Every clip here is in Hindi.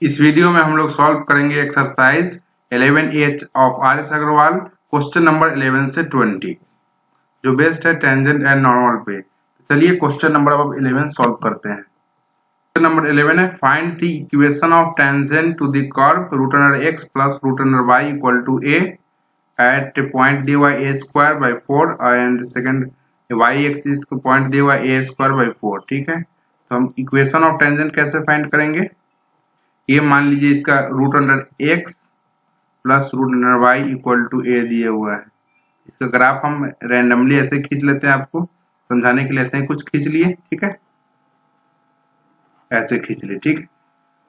इस वीडियो में हम लोग सॉल्व करेंगे exercise 11H of RS Agarwal question number 11 से 20 जो बेस्ड है टेंजेंट एंड नॉर्मल पे। चलिए क्वेश्चन नंबर अब 11 सॉल्व करते हैं। क्वेश्चन नंबर 11 है find the equation of tangent to the curve root under x plus root under y equal to a at point dy a square by 4 and second y axis को point dy a square by 4। ठीक है, तो हम इक्वेशन ऑफ टेंजेंट कैसे फाइंड करेंगे। ये मान लीजिए इसका root under x plus root under y equal to a दिया हुआ है। इसका ग्राफ हम रैंडमली ऐसे खींच लेते हैं, आपको समझाने के लिए ऐसे ही कुछ खींच लिए। ठीक है, ऐसे खींच लिए। ठीक है,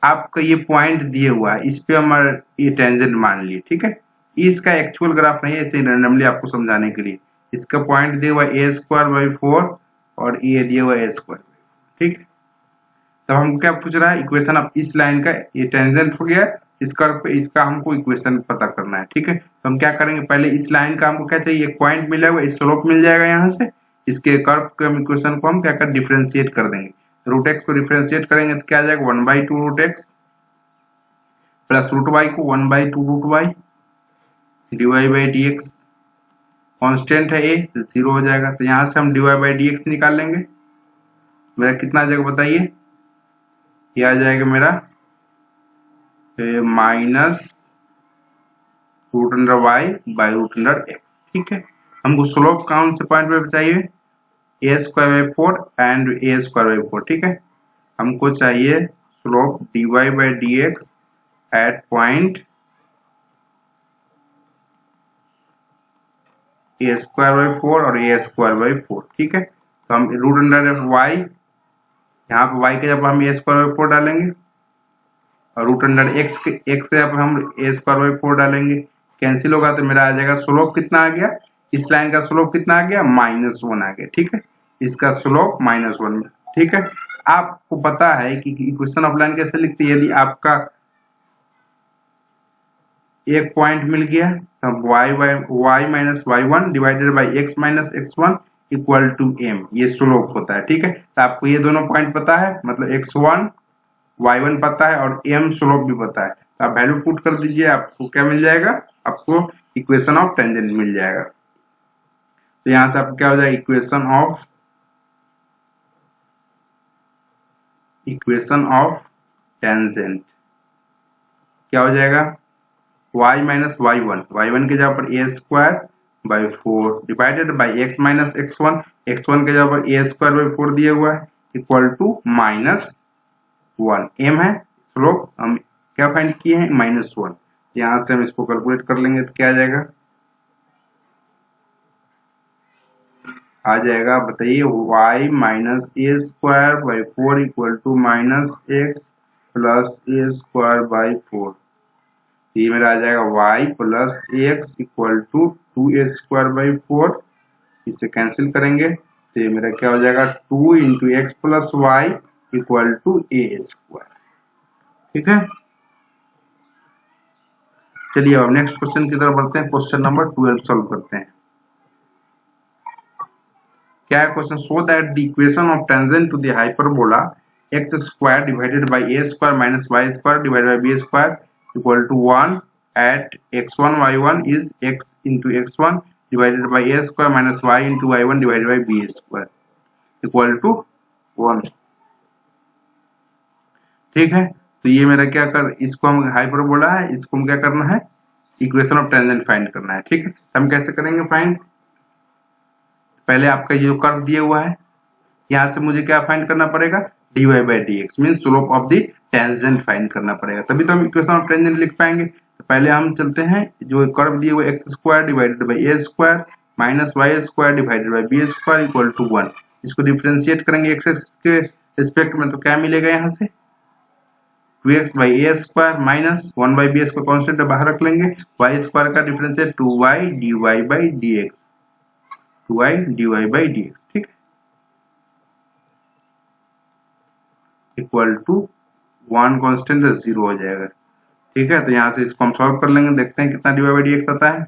आपका ये पॉइंट दिए हुआ है, इस पे हमारा ये टेंजेंट मान लिए। ठीक है, इसका एक्चुअल ग्राफ नहीं है, ऐसे रैंडमली आपको समझाने के लिए। इसका पॉइंट दिया हुआ ए स्क्वायर बाई 4 और ये दिया हुआ ए स्क्वायर। ठीक है, तब हमको क्या पूछ रहा है, इक्वेशन ऑफ इस लाइन का, ये टेंजेंट हो गया इस कर्व पे, इसका हमको इक्वेशन पता करना है। ठीक है, तो हम क्या करेंगे, पहले इस लाइन का हमको क्या चाहिए, एक पॉइंट मिला हुआ, इस स्लोप मिल जाएगा यहाँ से। इसके कर्व के हम इक्वेशन को हम क्या कर डिफरेंशिएट कर देंगे। रूट एक्स को डिफरेंशिएट करेंगे तो क्या आ जाएगा 1/2 root x plus root y को 1/2 root y dy by d x. Constant है ए, 0 हो जाएगा, तो यहाँ से हम dy बाई डी एक्स निकाल लेंगे। मेरा कितना आ जाएगा बताइए, ये आ जाएगा मेरा minus root under y by root under x. ठीक है, हमको स्लोप कौन से पॉइंट पे चाहिए, a square by 4 and a square by 4। ठीक है, हमको चाहिए slope dy by d x at point a square by 4 और ए स्क्वायर बाई 4। ठीक है, तो हम रूट अंडर वाई, यहाँ पे y के जब हम ए स्क्वायर बाई 4 डालेंगे और रूट अंडर x के जगह पर हम ए स्क्वायर बाई 4 डालेंगे, कैंसिल होगा तो मेरा आ जाएगा स्लोप कितना आ गया, इस लाइन का स्लोप कितना आ गया, -1 आ गया। ठीक है, इसका स्लोप -1। ठीक है, आपको पता है कि इक्वेशन ऑफ लाइन कैसे लिखते हैं। यदि आपका एक पॉइंट मिल गया तब y minus y1 divided by x minus x1 equal to m, ये स्लोप होता है। ठीक है, तो आपको ये दोनों पॉइंट पता है, मतलब x1 y1 पता है और m स्लोप भी पता है, तो आप वैल्यू पुट कर दीजिए, आपको क्या मिल जाएगा, आपको इक्वेशन ऑफ टेंजेंट मिल जाएगा। तो यहां से आपको क्या हो जाएगा, इक्वेशन ऑफ टेंजेंट क्या हो जाएगा, y माइनस y1 के जगह पर a square by 4 divided by x minus x1 के जगह पर ए स्क्वायर बाई 4 दिया हुआ है इक्वल टू -1। m है, स्लोप हम क्या फाइंड किए हैं, -1। यहां से हम इसको कैलकुलेट कर लेंगे तो क्या आ जाएगा, बताइए y minus a square by 4 equal to -x plus a square by 4। ये मेरा आ जाएगा y plus x equal to 2a square by 4। इसे कैंसिल करेंगे तो ये मेरा क्या हो जाएगा, 2 into x plus y equal to a square. ठीक है, चलिए अब नेक्स्ट क्वेश्चन की तरफ बढ़ते हैं। क्वेश्चन नंबर 12 सॉल्व करते हैं। क्या है question, show that the equation of tangent to the hyperbola x square divided by a square minus y square divided by b square equal to 1 at x1 y1 is x into x1 divided by a square minus y into y1 divided by b square equal to 1। ठीक है, तो ये मेरा क्या इसको हम हाइपरबोला है, इसको हम क्या करना है, इक्वेशन ऑफ टेंजेंट फाइंड करना है। ठीक है, हम कैसे करेंगे फाइंड, पहले आपका ये जो कर्व दिया हुआ है, यहाँ से मुझे क्या फाइंड करना पड़ेगा, dy by d x mean slope of the tangent find करना पड़ेगा, तभी तो हम इक्वेशन ऑफ टेंजेंट लिख पाएंगे। तो पहले हम चलते हैं, जो कर्व दिए हुए x square divided by a square minus y square divided by b square equal to 1, इसको डिफरेंशिएट करेंगे एक्स के रिस्पेक्ट में, तो क्या मिलेगा यहाँ से 2x by a square minus 1 by b square constant बाहर रख लेंगे, वाई स्क्वायर का differentiate 2y dy by d x, 2y dy by d x. ठीक है, इक्वल टू 1 कॉन्स्टेंट 0 हो जाएगा। ठीक है, तो यहाँ से इसको हम सॉल्व कर लेंगे, देखते हैं कितना dy बाई डी एक्स आता है।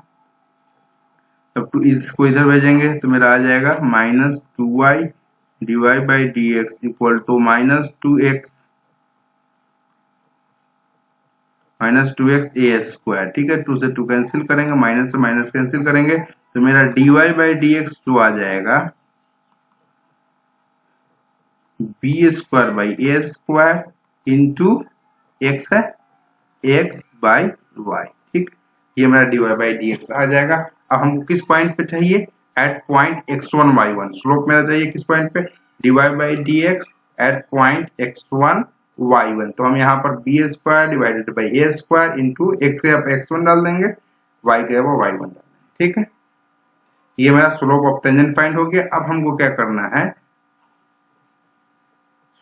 तब तो इसको इधर भेजेंगे तो मेरा आ जाएगा minus 2y dy by d x equal to -2x minus 2x a square, ठीक है। 2 से 2 कैंसिल करेंगे, माइनस से माइनस कैंसिल करेंगे, तो मेरा dy बाई dx जो आ जाएगा b square by a square into x है एक्स बाई वाई, ठीक। ये मेरा dy बाई dx आ जाएगा। अब हमको किस पॉइंट पे चाहिए? Eight point x1 y1। Slope मेरा चाहिए किस पॉइंट पे? dy by dx at point x1 y1। तो हम यहाँ पर b square divided by a square into x के आप x1 डाल देंगे, y के आप y1 डाल देंगे, ठीक है। ये मेरा स्लोप ऑफ टेंजेंट फाइंड हो गया। अब हमको क्या करना है?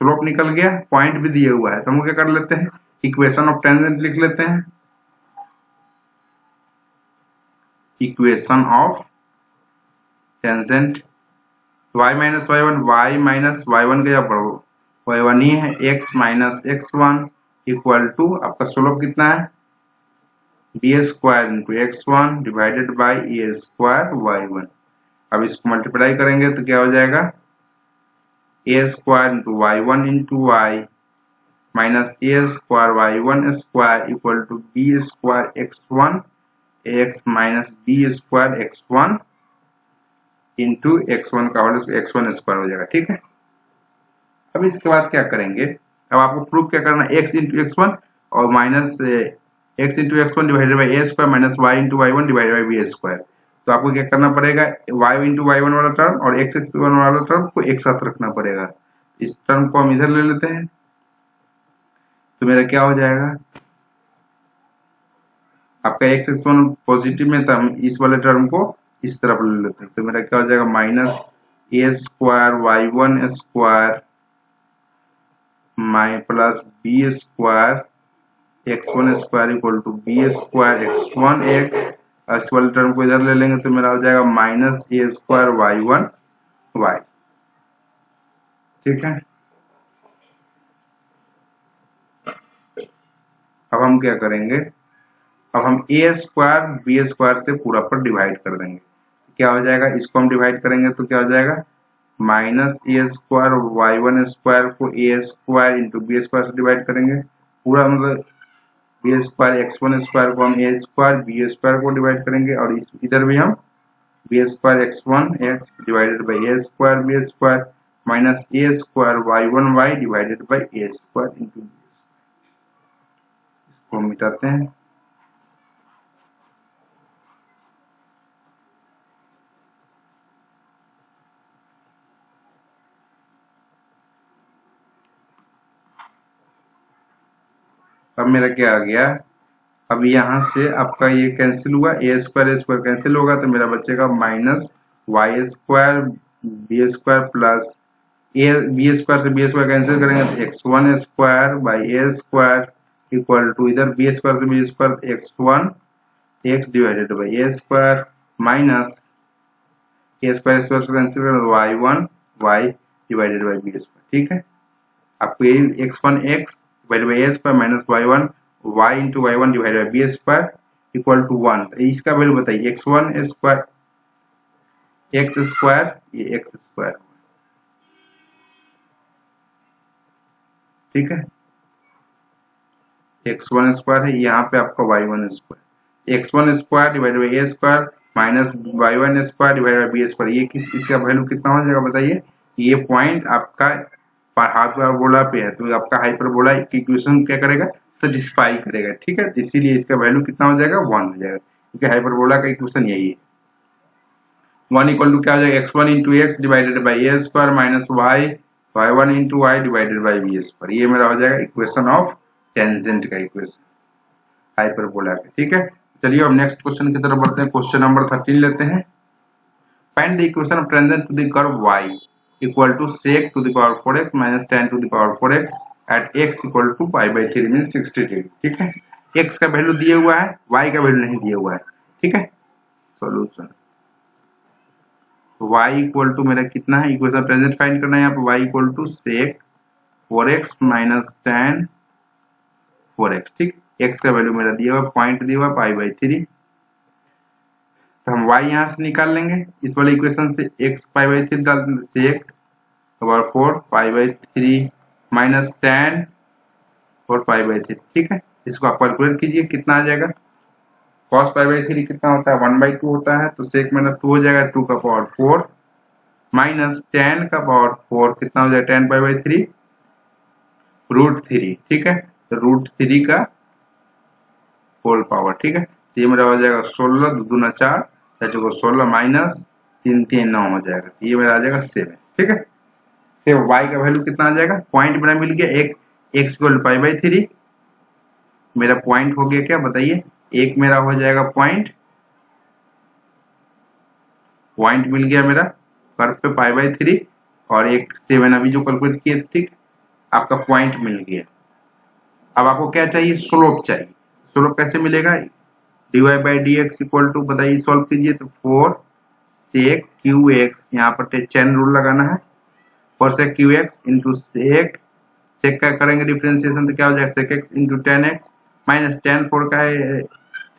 स्लोप निकल गया, पॉइंट भी दिया हुआ है, तो हम क्या कर लेते हैं? इक्वेशन ऑफ टेंजेंट लिख लेते हैं। Equation of tangent y minus y1, y minus y1 का y1 ही है, x minus x1 equal to आपका स्लोप कितना है? B square into x1 divided by a square y1। अब इसको मल्टीप्लाई करेंगे तो क्या हो जाएगा? A square into y1 into y minus a square y1 square equal to b square x1 x minus b square x1 into x1 का होल x1 स्क्वायर हो जाएगा, ठीक है। अब इसके बाद क्या करेंगे? अब आपको प्रूफ क्या करना है? x इंटू x1 और minus x into x1 divided by a square minus y into y1 divided by b square. तो आपको क्या करना पड़ेगा? y इंटू y1 वाला टर्म और x x1 वाला टर्म को एक साथ रखना पड़ेगा। इस टर्म को हम इधर ले लेते हैं, तो मेरा क्या हो जाएगा? आपका x x1 पॉजिटिव में था, हम इस वाले टर्म को इस तरफ ले लेते हैं, तो मेरा क्या हो जाएगा? Minus a square y1 square माइ plus b square x1 square equal to b square x1 x। इस वाले टर्म को इधर ले लेंगे तो मेरा हो जाएगा minus a square y1 y, ठीक है। अब हम क्या करेंगे? अब हम ए स्क्वायर बी स्क्वायर से पूरा पर डिवाइड कर देंगे, क्या हो जाएगा? इसको हम डिवाइड करेंगे तो क्या हो जाएगा? Minus a square y1 square को a square into b square से डिवाइड करेंगे, पूरा मतलब बी स्क्वायर x1 स्क्वायर को हम ए स्क्वायर बी स्क्वायर को डिवाइड करेंगे, और इस इधर भी हम b square x1 x divided by a square b square minus a square y1 y divided by a square into b. इसको मिटाते हैं, अब मेरा क्या आ गया? अब यहाँ से आपका ये कैंसिल हुआ, ए स्क्वायर कैंसिल होगा, तो मेरा बचेगा minus y square b square plus a b square से बी स्क्वायर कैंसिल करेंगे तो x1 square by a square equal to इधर बी स्क्वायर से b square x1 x divided by a square minus a square square से कैंसिल करेंगे y1 y divided by b square, ठीक है। आपको ये x1 x divided by a square minus y1 y into y1 divided by b square equal to 1। इसका वैल्यू बताइए, x1 स्क्वायर x स्क्वायर, ये x स्क्वायर, ठीक है। x1 स्क्वायर है, यहाँ पे आपका y1 square, x1 square divided by a square minus y1 square divided by b square, ये इसका वैल्यू कितना हो जाएगा बताइए? ये पॉइंट आपका हाइपरबोला पे है, तो आपका हाइपरबोला की इक्वेशन क्या करेगा? सेटिस्फाई करेगा, ठीक है। इसीलिए इसका वैल्यू कितना हो जाएगा? 1 हो जाएगा, क्योंकि हाइपरबोला का इक्वेशन यही है। 1 इक्वल टू क्या हो जाएगा? x1 into x divided by a square minus y1 into y divided by b square. ये मेरा हो जाएगा इक्वेशन ऑफ टेंजेंट का इक्वेशन हाइपरबोला का, ठीक है। चलिए अब नेक्स्ट क्वेश्चन की तरफ बढ़ते हैं। क्वेश्चन नंबर 13 लेते हैं। Find the equation of tangent to the curve y equal to sec to the power 4x minus tan to the power 4x at x equal to pi by 3 mean 60 degree, ठीक है। x का वैल्यू दिया हुआ है, y का वैल्यू नहीं दिया हुआ है, ठीक है। सॉल्यूशन y इक्वल टू मेरा कितना है? इक्वेशन टेंजेंट फाइंड करना है यहाँ पे। y equal to sec 4x minus tan 4x, ठीक। x का वैल्यू मेरा दिया हुआ, पॉइंट दिया हुआ पाई बाई 3, तो हम y यहाँ से निकाल लेंगे इस वाले इक्वेशन से। x पाई बाई 3 डाल देंगे, sec power 4 pi by 3 minus tan 4 pi by 3, ठीक है। इसको आप कैलकुलेट कीजिए कितना आ जाएगा। cos पाई बाई 3 कितना होता है 1/2 होता है, तो सेक मेरा 2 हो जाएगा 2 का पावर 4 माइनस 10 का पावर 4 कितना हो जाएगा 10 पाई बाई 3 √3। ठीक है, तो √3 का होल पावर। ठीक है, तो ये मेरा हो जाएगा 16 दूना 4 चार 16 माइनस 3 3 9 हो जाएगा, तो ये मेरा आ जाएगा 7। ठीक है, से y का वैल्यू कितना आ जाएगा, पॉइंट मेरा मिल गया एक x इक्वल पाई बाई 3 मेरा पॉइंट हो गया क्या बताइए, एक मेरा हो जाएगा पॉइंट मिल गया मेरा कर्व पे पाई बाई 3 और एक 7 अभी जो कैलकुलेट किए। ठीक, आपका पॉइंट मिल गया। अब आपको क्या चाहिए, स्लोप चाहिए। स्लोप कैसे मिलेगा, dy by d x equal to बताइए, सॉल्व कीजिए तो 4 सेक क्यू एक्स, यहाँ पर चेन रूल लगाना है, 4 सेक क्यू एक्स इंटू सेक क्या करेंगे डिफरेंशिएशन तो क्या हो जाएगा सेक एक्स इंटू 10x माइनस 10 4 का है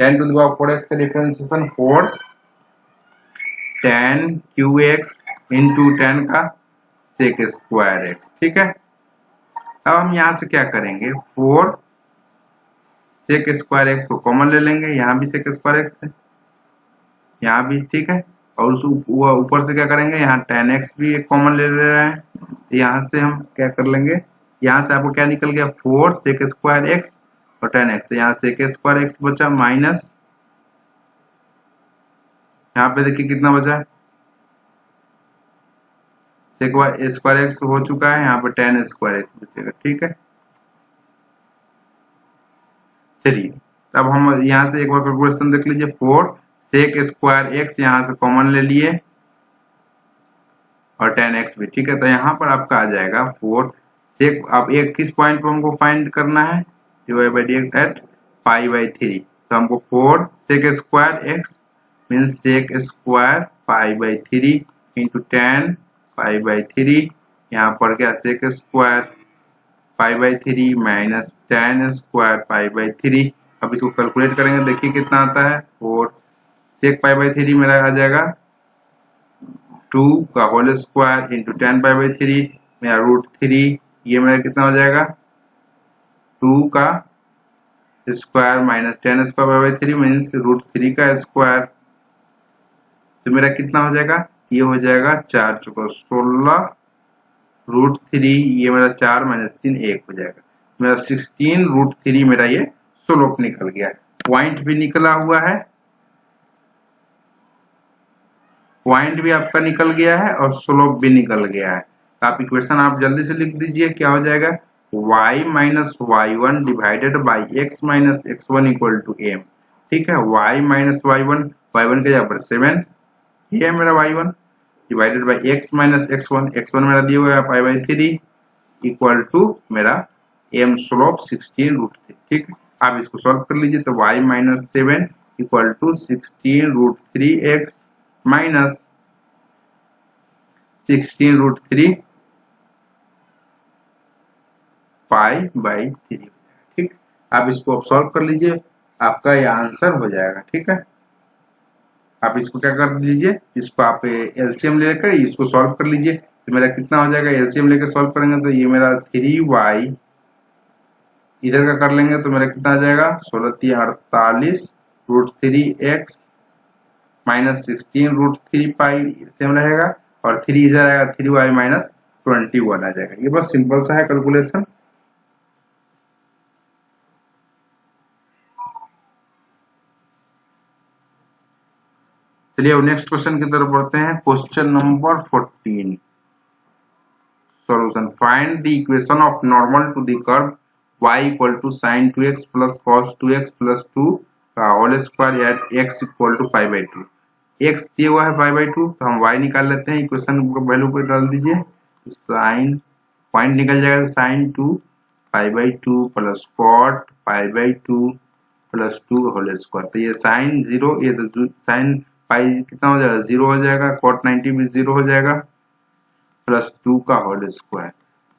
10 टू द पावर 4x का डिफरेंशिएशन 4 10 क्यू एक्स इंटू 10 का सेक स्क्वायर एक्स। ठीक है, अब हम यहाँ से क्या करेंगे 4 सेक स्क्वायर एक्स को कॉमन ले लेंगे, यहाँ भी सेक स्क्वायर एक्स है यहाँ भी। ठीक है, और उस ऊपर से क्या करेंगे यहाँ 10x भी एक कॉमन ले रहे हैं, तो यहाँ से हम क्या कर लेंगे, यहाँ से आपको क्या निकल गया 4 सेक स्क्वायर एक्स और 10x, तो यहाँ सेक स्क्वायर एक्स बचा माइनस यहाँ पे देखिए कितना बचा सेक स्क्वायर एक्स हो चुका है, यहाँ पे 10 स्क्वायर एक्स बचेगा। ठीक है, चलिए अब हम यहाँ से एक बार कैलकुलेशन देख लीजिए 4 सेक स्क्वायर एक्स यहाँ से कॉमन ले लिए और 10x भी। ठीक है, तो यहाँ पर आपका आ जाएगा 4 सेक, आप एक किस पॉइंट पर हमको फाइंड करना है dy by d x at pi by 3, तो हमको 4 sec square x mean sec square pi by 3 into 10 pi by 3, यहाँ पर क्या sec square pi by 3 minus 10 square pi by 3। अब इसको कैलकुलेट करेंगे, देखिए कितना आता है 4 सेक पाई बाई 3 मेरा आ जाएगा 2 का whole square into 10 pi by 3 मेरा √3, ये मेरा कितना हो जाएगा 2 का square minus 10 square pi by 3 means √3 का स्क्वायर, तो मेरा कितना हो जाएगा, ये हो जाएगा 4 चौको 16 √3, ये मेरा 4 माइनस 3 1 हो जाएगा, मेरा 16 √3 मेरा ये स्लोप निकल गया। पॉइंट भी निकला हुआ है, पॉइंट भी आपका निकल गया है और स्लोप भी निकल गया है। तो आप इक्वेशन आप जल्दी से लिख दीजिए, क्या हो जाएगा y minus y1 divided by x minus x1 equal to m। ठीक है, y माइनस y1 के जगह पर 7, ये है मेरा y1 divided by x minus x1 मेरा दिया हुआ है पाई बाई 3 इक्वल टू मेरा m स्लोप 16 √3। ठीक है, आप इसको सॉल्व कर लीजिए तो y minus 7 equal to 16 √3x minus 16 √3 pi by 3। ठीक, आप इसको अब सॉल्व कर लीजिए, आपका ये आंसर हो जाएगा। ठीक है, आप इसको क्या कर लीजिए, इसको आप एलसीएम लेकर इसको सॉल्व कर लीजिए, तो मेरा कितना हो जाएगा, एलसीएम लेकर सॉल्व करेंगे तो ये मेरा 3y इधर का कर लेंगे तो मेरा कितना आ जाएगा 16 48 √3x माइनस 16 √3 पाई सेम रहेगा और 3 इधर आएगा 3y माइनस 21 आ जाएगा। ये बस सिंपल सा है कैलकुलेशन। चलिए अब नेक्स्ट क्वेश्चन की तरफ बढ़ते हैं। Question number 14, solution, find the equation of normal to the curve y equal to sin 2x plus cos 2x plus 2 का whole square at x equal to pi by 2। x दिया हुआ है पाई बाई 2, तो हम y निकाल लेते हैं, इक्वेशन को वैल्यू को डाल दीजिए, साइन पॉइंट निकल जाएगा sin 2 pi by 2 plus cot pi by 2 plus 2 whole square, तो ये साइन 0, ये तो साइन पाई कितना हो जाएगा 0 हो जाएगा, cot 90 भी 0 हो जाएगा प्लस 2 का होल स्क्वायर,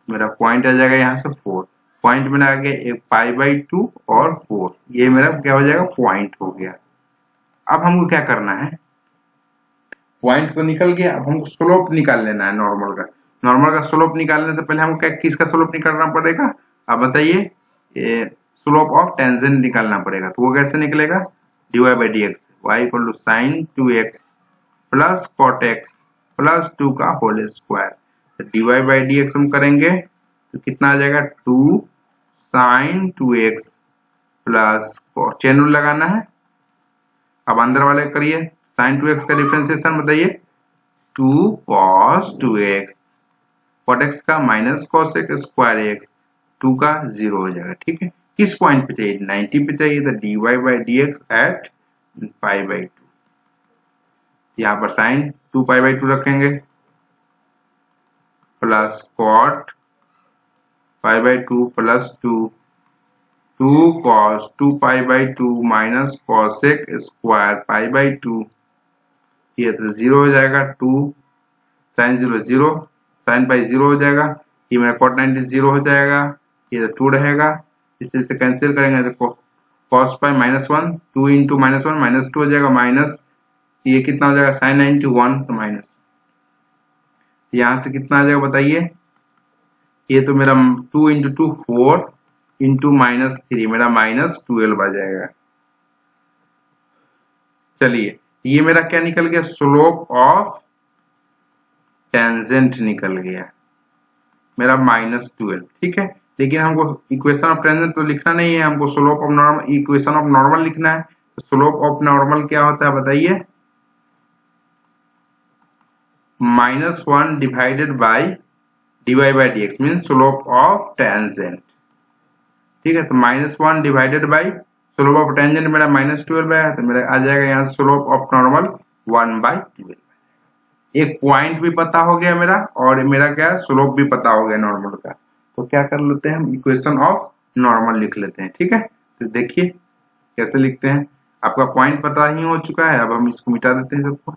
मेरा पॉइंट आ जाएगा यहाँ से 4, पॉइंट में आ गया एक पाई बाई 2 और 4, ये मेरा क्या हो जाएगा पॉइंट हो गया। अब हमको क्या करना है, पॉइंट तो निकल गया, अब हमको स्लोप निकाल लेना है नॉर्मल का। नॉर्मल का स्लोप निकालने से पहले हमको क्या किसका स्लोप निकालना पड़ेगा, अब बताइए स्लोप ऑफ टेंजेंट निकालना पड़ेगा। तो वो कैसे निकलेगा, dy by d x, y equal to sine 2x plus cot x plus 2 का होल स्क्वायर। तो dy बाई डी एक्स हम करेंगे तो कितना आ जाएगा, 2 sign 2x plus chain rule लगाना है। अब अंदर वाले करिए, साइन 2x का डिफरेंशिएशन बताइए, 2 cos 2x, कॉट एक्स का minus cos x square x, 2 का 0 हो जाएगा। ठीक है, किस पॉइंट पे चाहिए, 90 पे चाहिए, तो dy by d x at pi by 2। यहाँ पर साइन 2 पाई बाई 2 रखेंगे plus cot pi by 2 plus 2 cos 2 pi by 2 minus cosec square pi by 2, ये तो 0 हो जाएगा, 2 साइन 0 0, साइन पाई 0 हो जाएगा, ये मेरा कॉट 90 0 हो जाएगा, ये तो 2 रहेगा, इसे कैंसिल करेंगे तो कॉस पाई -1, 2 इंटू -1 -2 हो जाएगा, माइनस ये कितना हो जाएगा, साइन 90 1, तो माइनस यहाँ से कितना आ जाएगा बताइए, ये तो मेरा 2 इंटू 2 4 इंटू -3 मेरा -12 आ जाएगा। चलिए ये मेरा क्या निकल गया, स्लोप ऑफ टेंजेंट निकल गया मेरा -12। ठीक है, लेकिन हमको इक्वेशन ऑफ टेंजेंट तो लिखना नहीं है, हमको slope of normal, equation of normal लिखना है। तो स्लोप ऑफ नॉर्मल क्या होता है बताइए, -1 divided by dy by d x mean slope of tangent. ठीक है, तो -1 divided by slope of tangent मेरा -12 है, तो मेरा आ जाएगा यहाँ स्लोप ऑफ नॉर्मल 1/12। एक पॉइंट भी पता हो गया मेरा, और मेरा क्या स्लोप भी पता हो गया नॉर्मल का। तो क्या कर लेते हैं, हम इक्वेशन ऑफ नॉर्मल लिख लेते हैं। ठीक है, तो देखिए कैसे लिखते हैं, आपका पॉइंट पता ही हो चुका है, अब हम इसको मिटा देते हैं सबको।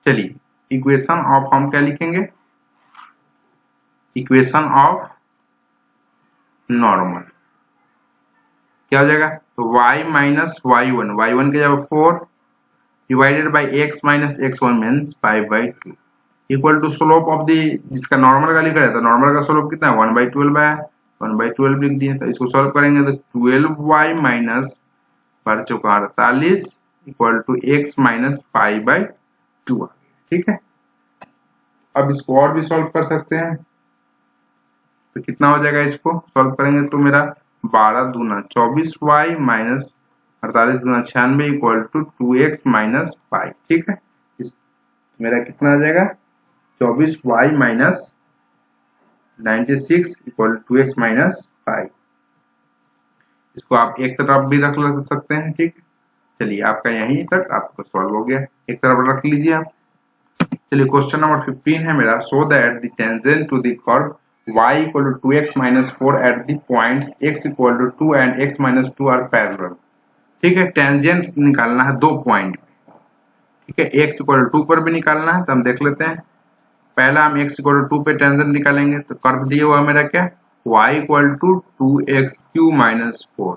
चलिए इक्वेशन ऑफ हम क्या लिखेंगे, इक्वेशन ऑफ नॉर्मल क्या हो जाएगा, तो y माइनस y1 के जगह 4 divided by x minus x1 means 5/2 equal to slope of the, जिसका नॉर्मल का लिखा है तो नॉर्मल का स्लोप कितना है, 1/12 है, 1/12 लिख दिए। तो इसको सॉल्व करेंगे तो 12y माइनस पर चौका 48 इक्वल टू x माइनस 5/2। ठीक है, अब इसको और भी सॉल्व कर सकते हैं, तो कितना हो जाएगा, इसको सॉल्व करेंगे तो मेरा 12 दूना 24y माइनस 48 दूना 96 इक्वल टू 2x माइनस 5। ठीक है, इस मेरा कितना आ जाएगा, 24y minus 96 equal to 2x minus 5। इसको आप एक तरफ भी रख सकते हैं। ठीक, चलिए आपका यहीं तक आपको सॉल्व हो गया, एक तरफ रख लीजिए आप। चलिए क्वेश्चन नंबर 15 है मेरा, so that the tangent to the curve y equal to 2x minus 4 at the points x equal to 2 and x minus 2 are parallel। ठीक है, टेंजेंट निकालना है दो पॉइंट। ठीक है, x equal to 2 पर भी निकालना है, तो हम देख लेते हैं। पहला हम x equal to 2 पे टेंजेंट निकालेंगे, तो कर्व दिया हुआ मेरा क्या, y equal to 2x³ minus 4।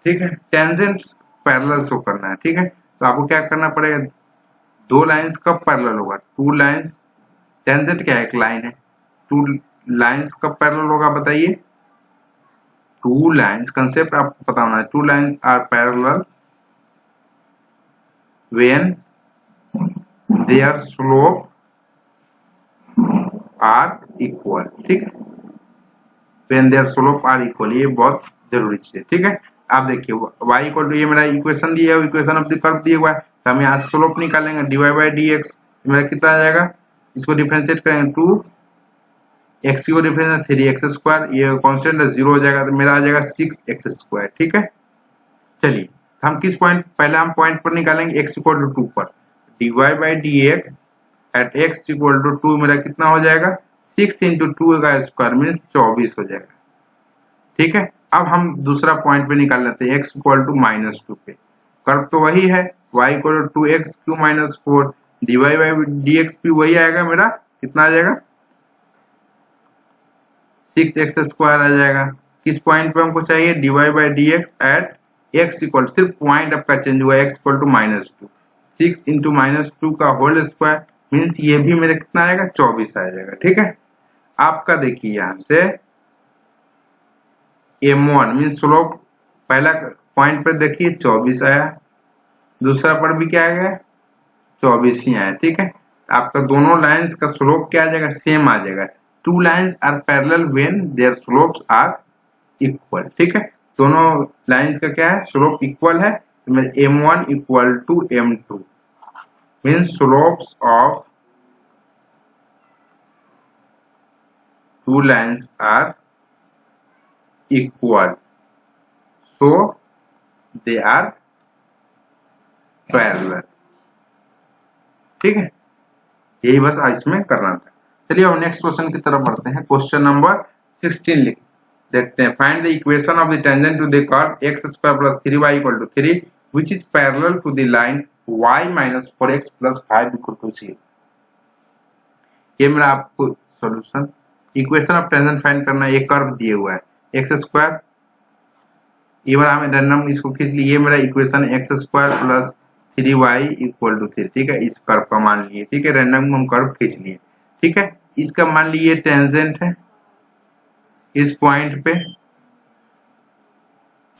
ठीक है, टेंजेंट पैरेलल शो करना है। ठीक है, तो आपको क्या करना पड़ेगा, दो लाइंस कब पैरेलल होगा, टू लाइंस, टेंजेंट क्या है, एक लाइन है, टू लाइंस कब पैरेलल होगा बताइए, टू लाइंस कंसेप्ट आपको पता होना है, two lines are parallel when their slope are equal. ठीक है, when their slope are equal, ये बहुत जरूरी चीज है। ठीक है, आप देखिए y इक्वल टू, ये मेरा इक्वेशन दिया है, इक्वेशन ऑफ द कर्व दिया हुआ है, तो हम यहाँ से स्लोप निकालेंगे, dy बाई डी एक्स मेरा कितना आ जाएगा, इसको डिफरेंशिएट करेंगे, 2 x को डिफरेंस 3x स्क्वायर, ये कांस्टेंट है 0 हो जाएगा, तो मेरा आ जाएगा 6x स्क्वायर। ठीक है, चलिए हम किस पॉइंट, पहले हम पॉइंट पर निकालेंगे x इक्वल टू 2 पर, dy by d x at x equal to 2 मेरा कितना हो जाएगा, 6 इंटू 2 का स्क्वायर मीन्स 24 हो जाएगा। ठीक है, अब हम दूसरा पॉइंट पे निकाल लेते हैं, x इक्वल टू -2 पे, कर्व तो वही है, y equal to 2x³ minus 4, dy by d x भी वही आएगा, मेरा कितना आ जाएगा, 6x स्क्वायर आ जाएगा। किस पॉइंट पे हमको चाहिए, dy by d x at x equal सिर्फ पॉइंट आपका चेंज हुआ, x इक्वल टू -2, 6 इंटू -2 का होल स्क्वायर मीन्स ये भी मेरे कितना आएगा 24 आ जाएगा। ठीक है, आपका देखिए यहाँ से m1 मीन्स स्लोप पहला पॉइंट पर देखिए 24 आया, दूसरा पर भी क्या आ गया 24 ही आया। ठीक है, आपका दोनों लाइंस का स्लोप क्या आ जाएगा सेम आ जाएगा। Two lines are parallel when their slopes are equal. ठीक है, दोनों लाइंस का क्या है स्लोप इक्वल है, तो m1 equal to m2 means slopes of two lines are equal so they are parallel. ठीक है, यही बस इसमें करना था। चलिए अब नेक्स्ट क्वेश्चन की तरफ बढ़ते हैं। क्वेश्चन नंबर 16 लिख देखते हैं। Find the equation of the tangent to the curve x square plus 3y equal to 3 which is parallel to the line y minus 4x plus 5 equal to 0। ये मेरा आपको solution equation of tangent find करना है। ये कर्व दिए हुआ है x स्क्वायर, ये बार हमें रैंडम इसको खींच लिए, ये मेरा equation x square plus 3y equal to 3। ठीक है, इस कर्व का मान लिए। ठीक है, रैंडम हम कर्व खींच लिए। ठीक है, इसका मान लीजिए टेंजेंट है इस पॉइंट पे,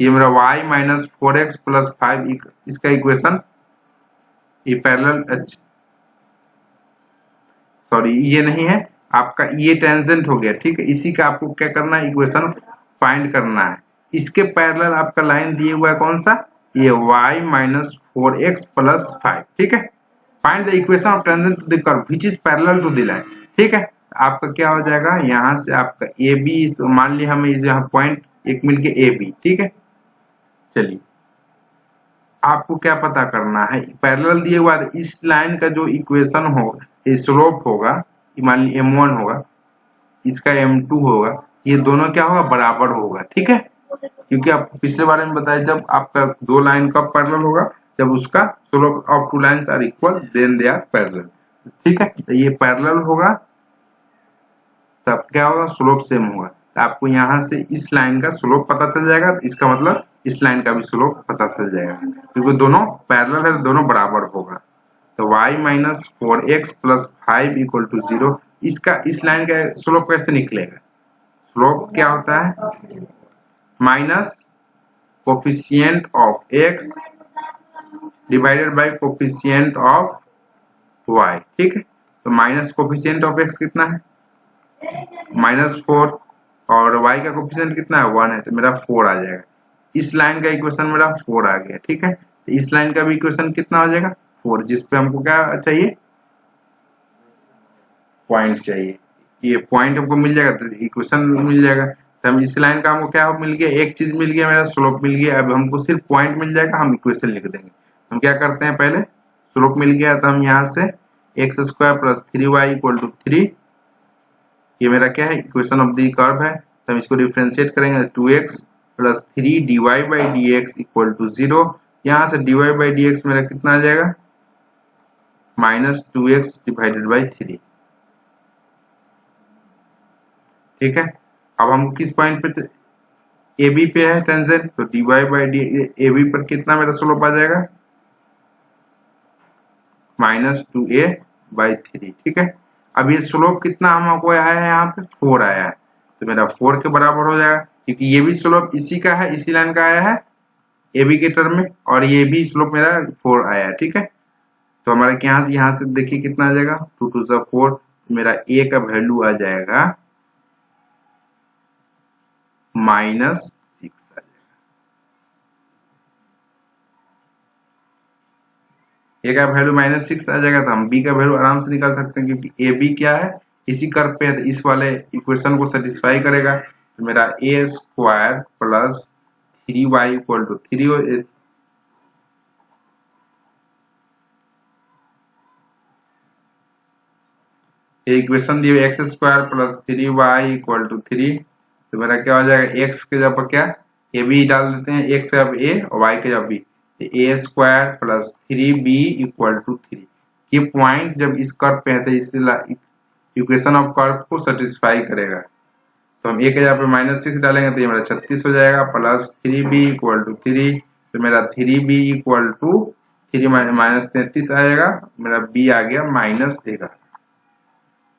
ये मेरा y माइनस 4x प्लस 5 इसका इक्वेशन, ये पैरेलल सॉरी ये नहीं है आपका, ये टेंजेंट हो गया। ठीक है, इसी का आपको क्या करना है इक्वेशन फाइंड करना है। इसके पैरेलल आपका लाइन दिए हुआ है कौन सा, ये y माइनस 4x प्लस 5। ठीक है, find the equation of tangent to the curve which is parallel to the line. ठीक है, आपका क्या हो जाएगा यहाँ से आपका ए बी, तो मान लिया हमें यहाँ पॉइंट एक मिलके ए बी। ठीक है, चलिए आपको क्या पता करना है, पैरेलल दिए हुआ है इस लाइन का जो इक्वेशन होगा, ये स्लोप होगा, मान लीजिए m1 होगा, इसका m2 होगा, ये दोनों क्या होगा बराबर होगा। ठीक है, क्योंकि आपको पिछले बारे में बताया जब आपका दो लाइन कब पैरेलल होगा, जब उसका slope of two lines are equal then they are parallel. ठीक है, तो ये पैरेलल होगा तब क्या होगा स्लोप सेम होगा। तो आपको यहाँ से इस लाइन का स्लोप पता चल जाएगा, इसका मतलब इस लाइन का भी स्लोप पता चल जाएगा, क्योंकि दोनों पैरेलल है तो दोनों बराबर होगा। तो y minus 4x plus 5 equal to 0, इसका इस लाइन का स्लोप कैसे निकलेगा, स्लोप क्या होता है minus coefficient of x divided by coefficient of y। ठीक है, तो माइनस कोफिशिएंट ऑफ x कितना है -4 और y का कोफिशिएंट कितना है 1 है, तो मेरा 4 आ जाएगा। इस लाइन का इक्वेशन मेरा 4 आ गया। ठीक है, तो इस लाइन का भी इक्वेशन कितना हो जाएगा 4, जिस पे हमको क्या चाहिए पॉइंट चाहिए, ये पॉइंट हमको मिल जाएगा तो इक्वेशन मिल जाएगा। तो हम इस लाइन का हमको क्या मिल गया, एक चीज मिल गया मेरा स्लोप मिल गया। अब हमको सिर्फ पॉइंट मिल जाएगा, हम इक्वेशन लिख देंगे। हम क्या करते हैं पहले स्लोप मिल गया तो हम यहाँ से x square plus 3y equal to 3, ये मेरा क्या है इक्वेशन ऑफ द कर्व है, तो हम इसको डिफरेंशिएट करेंगे 2x plus 3 dy by dx equal to 0। यहाँ से dy बाई dx मेरा कितना आ जाएगा माइनस 2x डिवाइडेड बाई 3। ठीक है, अब हम किस पॉइंट पे ए बी पे है टेंजेंट, तो dy by d a b पर कितना मेरा स्लोप आ जाएगा माइनस 2a बाई 3। ठीक है, अब ये स्लोप कितना हमको आया है यहाँ पे 4 आया है, तो मेरा 4 के बराबर हो जाएगा, क्योंकि ये भी स्लोप इसी का है, इसी लाइन का आया है ए बी के टर्म में, और ये भी स्लोप मेरा 4 आया है। ठीक है, तो हमारे यहाँ से देखिए कितना आ जाएगा 2 2 से 4, मेरा a का वैल्यू आ जाएगा -6 आ जाएगा। a का वैल्यू -6 आ जाएगा, तो हम b का वैल्यू आराम से निकाल सकते हैं, क्योंकि ए बी क्या है इसी कर्व पे है, तो इस वाले इक्वेशन को सेटिस्फाई करेगा। तो मेरा a square plus 3y equal to 3, equation दिए x square plus 3y equal to 3, तो मेरा क्या हो जाएगा x के जगह पर क्या ए बी डाल देते हैं, x के जगह a और y के जगह b, a square plus 3b equal to 3। ये पॉइंट जब इस कर्व पे है तो इस इक्वेशन ऑफ कर्व को सेटिस्फाई करेगा। तो हम a के जगह पे -6 डालेंगे तो ये मेरा 36 हो जाएगा, प्लस 3b इक्वल टू 3, तो मेरा 3b इक्वल टू 3 माइनस 33 आएगा, मेरा b आ गया माइनस देगा।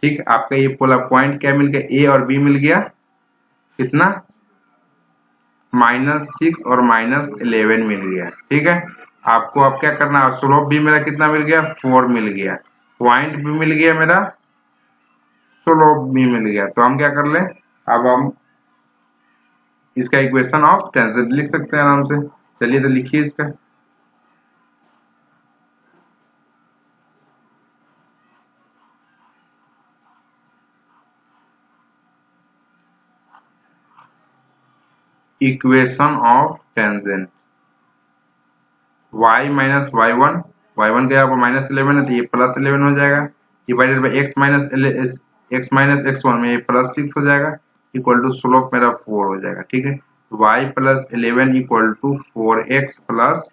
ठीक, आपका ये पूरा पॉइंट क्या मिल गया, a और b मिल गया कितना, -6 और -11 मिल गया। ठीक है, आपको अब क्या करना है, स्लोप भी मेरा कितना मिल गया, 4 मिल गया, पॉइंट भी मिल गया मेरा, स्लोप भी मिल गया। तो हम क्या कर ले, अब हम इसका इक्वेशन ऑफ टेंजेंट लिख सकते हैं आराम से। चलिए तो लिखिए इसका। Equation of tangent, y minus y1, y1 गया आपको -11 है तो ये +11 हो जाएगा, divided by x minus x1 में ये +6 हो जाएगा, इक्वल टू स्लोप मेरा 4 हो जाएगा। ठीक है, y plus 11 equal to 4x plus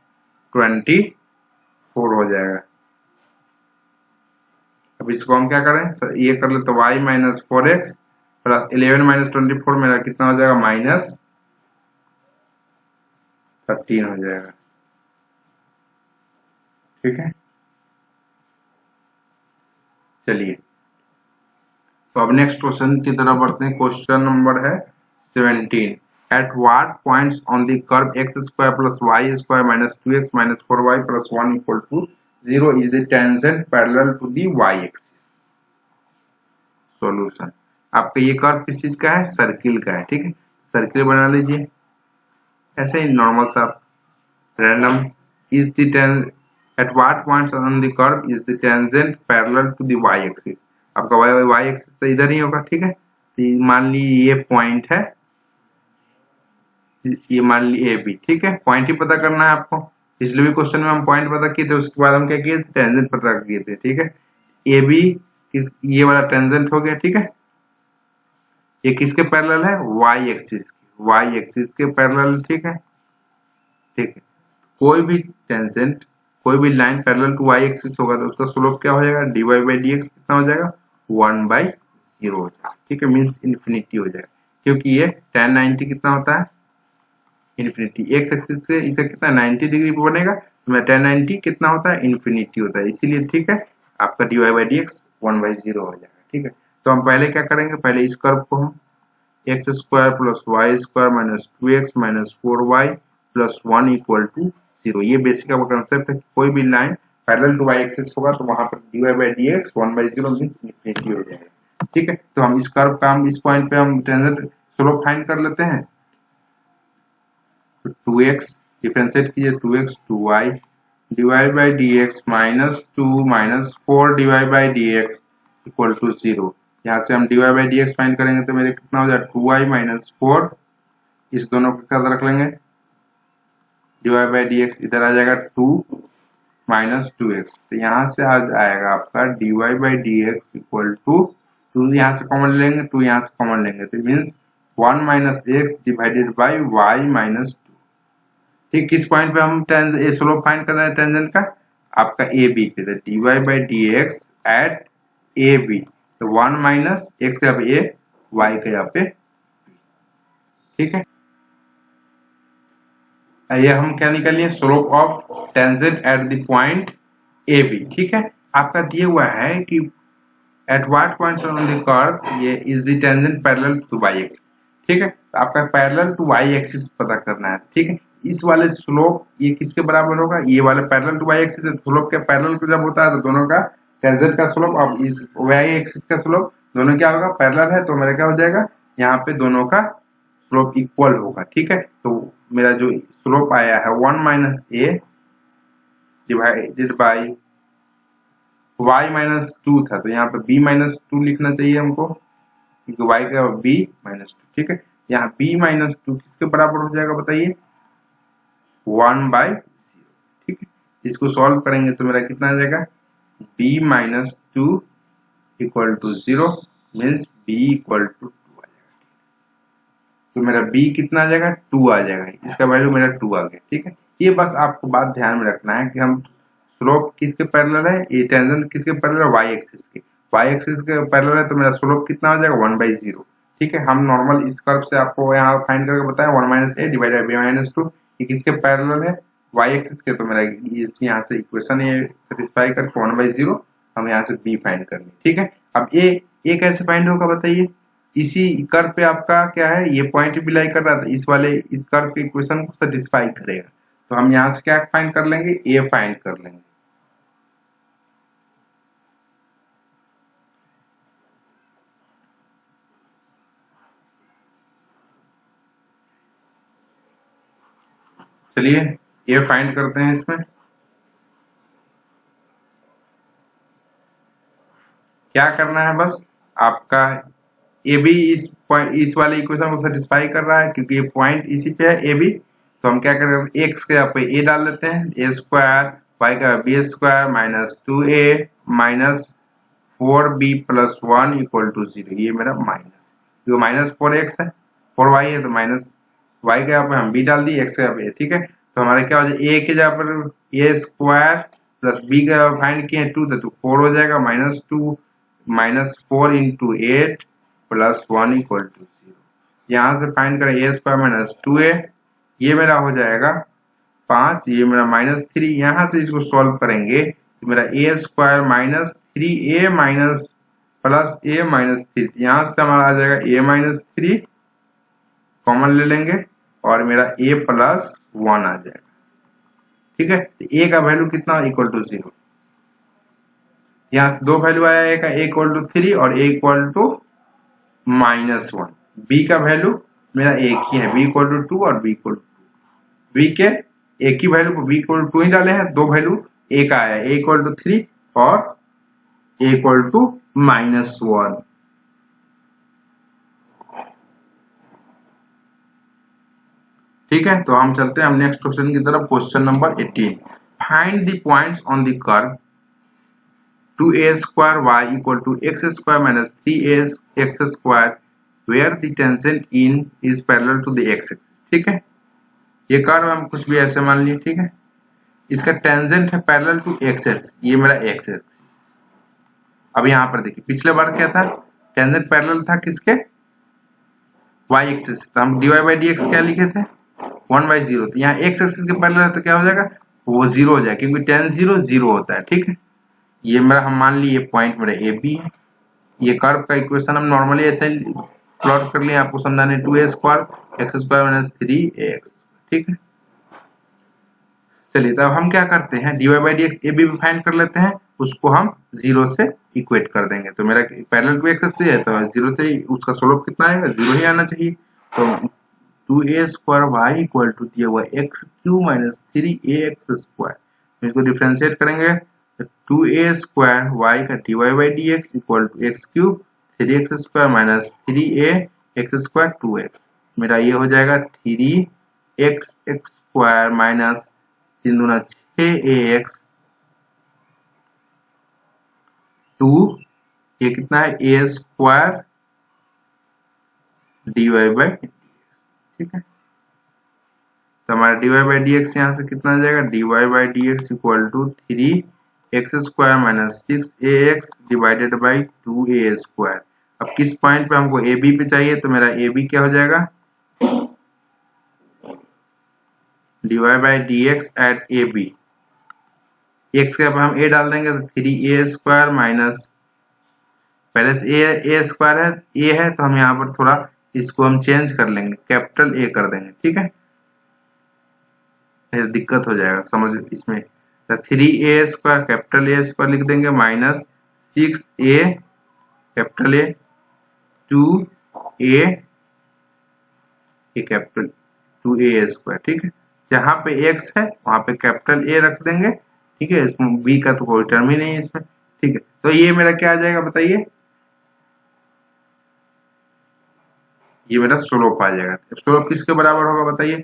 24 हो जाएगा। अब इसको हम क्या करें, ये कर ले तो y minus 4x plus 11 minus 24 मेरा कितना हो जाएगा, -13 हो जाएगा। ठीक है, चलिए तो अब नेक्स्ट क्वेश्चन की तरफ बढ़ते हैं। क्वेश्चन नंबर है 17। At what points on the curve x square plus y square minus 2x minus 4y plus 1 equal to 0 is the tangent parallel to the y axis. Solution, आपका ये कर्व किस चीज का है, सर्किल का है। ठीक है, सर्किल बना लीजिए ऐसे ही नॉर्मल सा random. Is the at what points on the curve is the tangent parallel to the y axis। आपका y एक्सिस तो इधर ही होगा। ठीक है, तो मान ली ये पॉइंट है, ये मान ली ए बी। ठीक है, पॉइंट ही पता करना है आपको। पिछले भी क्वेश्चन में हम पॉइंट पता किए थे, उसके बाद हम क्या किए थे, टेंजेंट पता किए थे। ठीक है, ए बी ये वाला टेंजेंट हो गया। ठीक है, ये किसके पैरेलल है, y एक्सिस के पैरेलल। ठीक है, ठीक है, कोई भी टेंजेंट, कोई भी line parallel to y axis होगा तो उसका स्लोप क्या हो जाएगा, dy बाई dx कितना हो जाएगा, 1/0 हो जाएगा। ठीक है, मींस इन्फिनिटी हो जाएगा, क्योंकि ये tan 90 कितना होता है, इन्फिनिटी। x एक्सिस से इसे कितना 90 डिग्री पे बनेगा, तो tan 90 कितना होता है, इन्फिनिटी होता है, इसीलिए ठीक है आपका dy बाई dx 1/0 हो जाएगा। ठीक है, तो हम पहले क्या करेंगे, पहले इस कर्व को हम x square plus y square minus 2x minus 4y plus 1 equal to 0, ये बेसिक आपका कंसेप्ट है। कोई भी line parallel to y axis होगा तो वहां पर dy by dx 1/0 means infinity हो जाएगा। ठीक है, तो हम इस कर्व का हम इस पॉइंट पे हम टेंजेंट स्लोप फाइंड कर लेते हैं। तो 2x डिफरेंशिएट कीजिए, 2x 2y dy by dx minus 2 minus 4 dy by dx equal to 0। यहाँ से हम dy बाई dx फाइंड करेंगे तो मेरे कितना हो जाएगा, 2y माइनस 4, इस दोनों को क्या रख लेंगे, dy बाई dx इधर आ जाएगा 2 माइनस 2x, तो यहाँ से आ जाएगा आपका dy by dx equal to 2 यहाँ से कॉमन लेंगे, 2 यहाँ से कॉमन लेंगे तो means 1 minus x divided by y minus 2। ठीक, किस पॉइंट पे हम स्लोप फाइंड कर रहे हैं टेंजेंट का, आपका ए बी पे, तो dy by dx at a b, तो 1 माइनस x का यहाँ पे a, y का यहाँ पे। ठीक है, ये हम क्या निकालिए, slope of tangent at the point a b. ठीक है, आपका दिया हुआ है कि at what points on the curve ये is the tangent parallel to y axis. ठीक है, तो आपका पैरेलल टू y एक्सिस पता करना है। ठीक है, इस वाले स्लोप ये किसके बराबर होगा, ये वाला पैरेलल टू y एक्सिस है, स्लोप के पैरेलल जब होता है तो दोनों का टेंजेंट का स्लोप अब इस y एक्सिस का स्लोप दोनों क्या होगा, पैरेलल है, तो मेरा क्या हो जाएगा, यहाँ पे दोनों का स्लोप इक्वल होगा। ठीक है, तो मेरा जो स्लोप आया है 1 minus a divided by y minus 2 था, तो यहाँ पे b माइनस 2 लिखना चाहिए हमको, क्योंकि y का b माइनस 2। ठीक है, यहाँ b माइनस 2 किसके बराबर हो जाएगा बताइए, 1/0। ठीक है, इसको सॉल्व करेंगे तो मेरा कितना आ जाएगा, b minus 2 equal to 0 means b equal to 2 आ जाएगा। तो मेरा b कितना आ जाएगा, 2 आ जाएगा, इसका वैल्यू मेरा 2 आ गया। ठीक है, ये बस आपको बात ध्यान में रखना है कि हम स्लोप किसके पैरेलल है, ये टेंजेंट किसके पैरेलल है, y एक्सिस के, y एक्सिस के पैरेलल है, तो मेरा स्लोप कितना हो जाएगा, 1/0। ठीक है, हम नॉर्मल इस कर्व से आपको यहाँ फाइंड करके बताएं 1 minus a divided by b minus 2, ये किसके पैरेलल है, वाई एक्सिस के, तो मेरा इस यहाँ से इक्वेशन ये सेटिस्फाई कर 1/0 हम यहाँ से बी फाइंड कर लें। ठीक है, अब ए कैसे फाइंड होगा बताइए? इसी कर्व पे आपका क्या है, ये पॉइंट भी लाई कर रहा था, इस वाले इस कर्व के इक्वेशन को सेटिस्फाई करेगा, तो हम यहाँ से क्या फाइंड कर लेंगे, ए फाइंड कर लेंगे। चलिए ए फाइंड करते हैं। इसमें क्या करना है, बस आपका ए बी इस वाले इक्वेशन को सेटिस्फाई कर रहा है, क्योंकि ये पॉइंट इसी पे है ए बी, तो हम क्या करेंगे, एक्स के यहाँ पे ए डाल देते हैं, ए स्क्वायर वाई का b square minus 2a minus 4b plus 1 equal to 0। ये मेरा माइनस, जो माइनस 4x है 4y है, तो माइनस y के यहाँ पे हम b डाल दिए, x के यहाँ पे। ठीक है, तो हमारा क्या हो जाएगा, a के जगह पर a स्क्वायर प्लस b का फाइंड किए 2 तो 4 हो जाएगा, minus 2 minus 4 into 8 plus 1 equal to 0। यहाँ से फाइंड करें a स्क्वायर माइनस 2a, ये मेरा हो जाएगा 5, ये मेरा माइनस 3। यहाँ से इसको सॉल्व करेंगे तो मेरा a square minus 3a minus plus a minus 3, यहाँ से हमारा आ जाएगा a माइनस 3 कॉमन ले लेंगे और मेरा a प्लस 1 आ जाएगा। ठीक है, तो a का वैल्यू कितना, इक्वल टू 0। यहाँ से दो वैल्यू आया, a का a इक्वल टू 3 और a equal to minus 1। b का वैल्यू मेरा एक ही है, b इक्वल टू 2 और b इक्वल टू, b के एक ही वैल्यू को b इक्वल टू 2 ही डाले हैं, दो वैल्यू a का आया, a इक्वल टू 3 और a इक्वल टू माइनस 1। ठीक है, तो हम चलते हैं हम नेक्स्ट क्वेश्चन की तरफ। Question number 18, find the points on the curve 2a square y equal to x square minus 3x square where the tangent in is parallel to the x axis. ठीक है, ये कर्व हम कुछ भी ऐसे मान लिए। ठीक है, इसका टेंजेंट है पैरेलल टू x एक्सिस, ये मेरा x एक्सिस। अब यहाँ पर देखिए, पिछले बार क्या था, टेंजेंट पैरेलल था किसके, y एक्सिस, तो हम dy बाई dx क्या लिखे थे, 1/0। तो यहाँ x एक्सिस के पैरेलल है तो क्या हो जाएगा, वो 0 हो जाएगा, क्योंकि tan 0 0 होता है। ठीक है, ये मेरा हम मान लिए पॉइंट मेरा ए बी है। ये कर्व का इक्वेशन हम नॉर्मली ऐसे प्लॉट कर लिए आपको समझाने, 2a square x square minus 3ax। ठीक है, चलिए तब हम क्या करते हैं, dy by dx a b find कर लेते हैं, उसको हम 0 से इक्वेट कर देंगे। तो मेरा पैरेलल टू x एक्सिस है, तो 0 से उसका स्लोप कितना आएगा, 0 ही आना चाहिए। तो 2a square y equal to दिया हुआ x q minus 3ax square, इसको डिफरेंशिएट करेंगे तो 2a स्क्वायर y का dy by dx equal to x cube 3x square minus 3a x square 2x, मेरा ये हो जाएगा 3x स्क्वायर माइनस 3 दूना 6ax 2, ये कितना है a square dy by dx। ठीक है, तो हमारा dy बाई dx यहाँ से कितना आ जाएगा, dy by dx equal to 3x square minus 6ax divided by 2a square. अब किस पॉइंट पे हमको ए बी पे चाहिए, तो मेरा ए बी क्या हो जाएगा, dy by dx at a b, x के अब हम a डाल देंगे तो 3a स्क्वायर माइनस, पहले से a स्क्वायर है, a है, तो हम यहाँ पर थोड़ा इसको हम चेंज कर लेंगे, कैपिटल A कर देंगे। ठीक है, दिक्कत हो जाएगा समझ इसमें, तो 3a square capital A square लिख देंगे minus 6a capital A 2a capital 2a square. ठीक है, जहां पे x है वहां पे कैपिटल A रख देंगे। ठीक है, इसमें b का तो कोई टर्म ही नहीं है इसमें। ठीक है, तो ये मेरा क्या आ जाएगा बताइए, ये मेरा स्लोप आ जाएगा। स्लोप किसके बराबर होगा बताइए,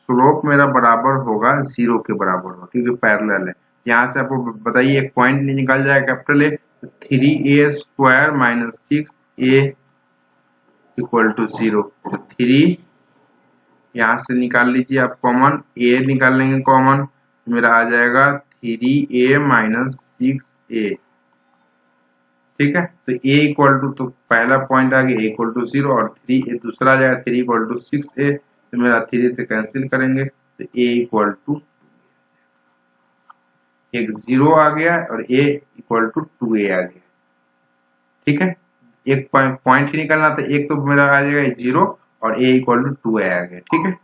स्लोप मेरा बराबर होगा 0 के बराबर होगा, क्योंकि पैरेलल है। यहाँ से आपको बताइए एक पॉइंट निकल जाएगा capital A, 3a square minus 6a equal to 0। तो 3 यहाँ से निकाल लीजिए आप कॉमन, a निकाल लेंगे कॉमन, मेरा आ जाएगा 3a माइनस 6a। ठीक है, तो a इक्वल टू, तो पहला पॉइंट आ गया a इक्वल टू 0 और 3 दूसरा आ जाएगा 3 इक्वल टू 6a, तो मेरा 3 से कैंसिल करेंगे तो a इक्वल टू, एक 0 आ गया और a इक्वल टू 2a आ गया। ठीक है, एक पॉइंट ही निकलना था, एक तो मेरा आ जाएगा 0 और a इक्वल टू 2a आ गया। ठीक है,